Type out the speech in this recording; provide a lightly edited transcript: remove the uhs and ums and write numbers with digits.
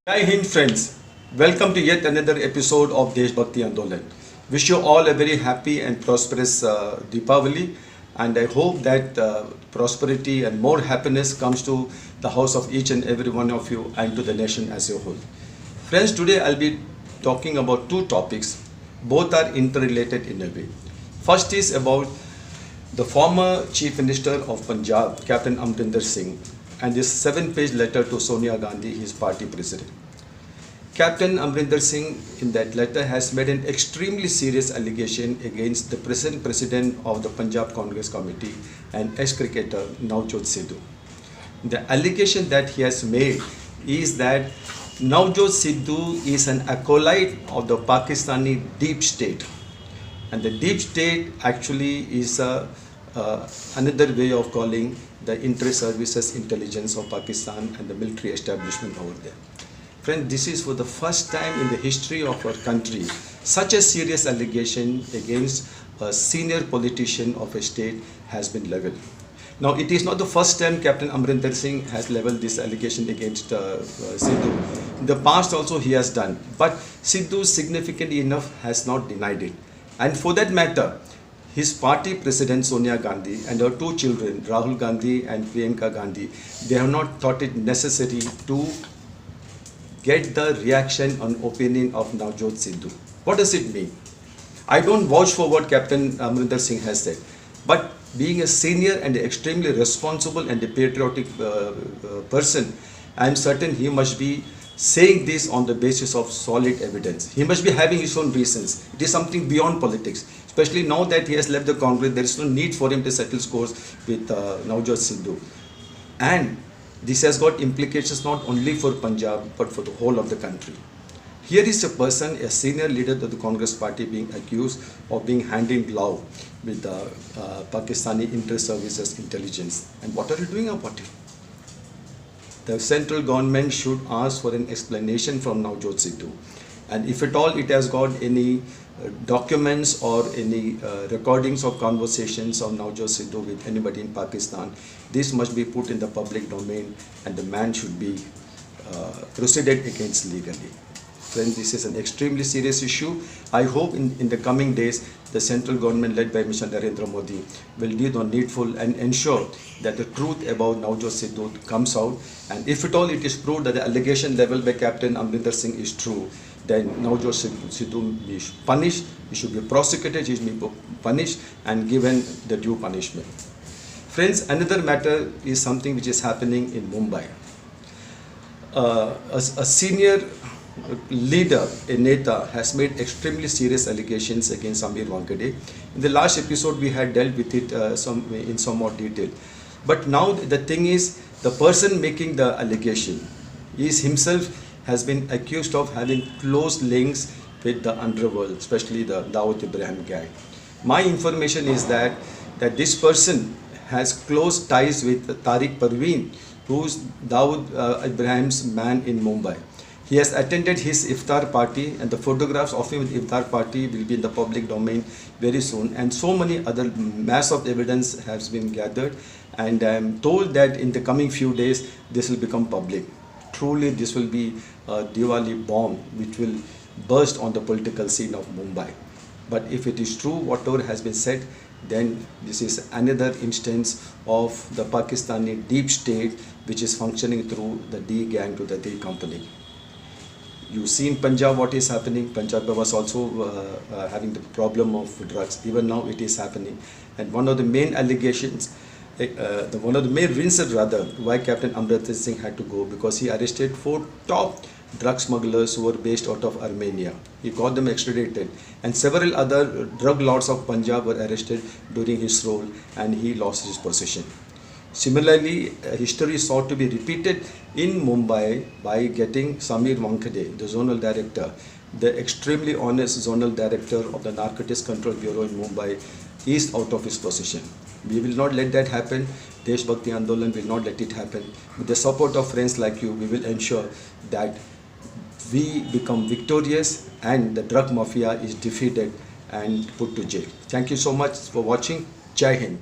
Jai Hind friends, welcome to yet another episode of Desh Bhakti Andolan. Wish you all a very happy and prosperous Deepavali, and I hope that prosperity and more happiness comes to the house of each and every one of you and to the nation as a whole. Friends, today I'll be talking about two topics. Both are interrelated in a way. First is about the former Chief Minister of Punjab, Captain Amrinder Singh, and his 7-page letter to Sonia Gandhi, his party president. Captain Amrinder Singh, in that letter, has made an extremely serious allegation against the present president of the Punjab Congress Committee and ex-cricketer Navjot Sidhu. The allegation that he has made is that Navjot Sidhu is an acolyte of the Pakistani deep state, and the deep state actually is another way of calling the inter-services intelligence of Pakistan and the military establishment over there. Friend, this is for the first time in the history of our country such a serious allegation against a senior politician of a state has been leveled. Now, it is not the first time Captain Amrinder Singh has leveled this allegation against Sidhu. In the past also he has done, but Sidhu significantly enough has not denied it. And for that matter, his party president Sonia Gandhi and her two children Rahul Gandhi and Priyanka Gandhi, they have not thought it necessary to get the reaction and opinion of Navjot Sidhu. What does it mean? I don't vouch for what Captain Amrinder Singh has said, but being a senior and extremely responsible and a patriotic person, I am certain he must be saying this on the basis of solid evidence. He must be having his own reasons. It is something beyond politics. Especially now that he has left the Congress, there is no need for him to settle scores with Navjot Sidhu. And this has got implications not only for Punjab but for the whole of the country. Here is a person, a senior leader of the Congress party, being accused of being hand in glove with the Pakistani inter-services intelligence. And what are you doing about it? The central government should ask for an explanation from Navjot Sidhu. And if at all it has got any documents or any recordings of conversations of Navjot Sidhu with anybody in Pakistan, this must be put in the public domain and the man should be proceeded against legally. Friends, this is an extremely serious issue. I hope in the coming days, the central government led by Mr. Narendra Modi will do the needful and ensure that the truth about Navjot Sidhu comes out. And if at all it is proved that the allegation leveled by Captain Amrinder Singh is true, then Navjot Sidhu is punished, he should be prosecuted, he should be punished and given the due punishment. Friends, another matter is something which is happening in Mumbai. A senior leader, a Neta, has made extremely serious allegations against Samir Wankhede. In the last episode, we had dealt with it in some more detail. But now the thing is, the person making the allegation is himself has been accused of having close links with the underworld, especially the Dawood Ibrahim gang. My information is that this person has close ties with Tariq Parveen, who's Dawood Ibrahim's man in Mumbai. He has attended his iftar party, and the photographs of him with iftar party will be in the public domain very soon. And so many other mass of evidence has been gathered, and I am told that in the coming few days this will become public. Truly, this will be a Diwali bomb which will burst on the political scene of Mumbai. But if it is true, whatever has been said, then this is another instance of the Pakistani deep state which is functioning through the D gang to the D company. You see in Punjab what is happening. Punjab was also having the problem of drugs. Even now it is happening. And one of the main allegations, one of the main reasons rather why Captain Amrinder Singh had to go, because he arrested 4 top drug smugglers who were based out of Armenia. He got them extradited, and several other drug lords of Punjab were arrested during his role, and he lost his position. Similarly, history is sought to be repeated in Mumbai by getting Samir Wankhede, the zonal director, the extremely honest zonal director of the Narcotics Control Bureau in Mumbai, is out of his position. We will not let that happen. Desh Bhakti Andolan will not let it happen. With the support of friends like you, we will ensure that we become victorious and the drug mafia is defeated and put to jail. Thank you so much for watching. Jai Hind.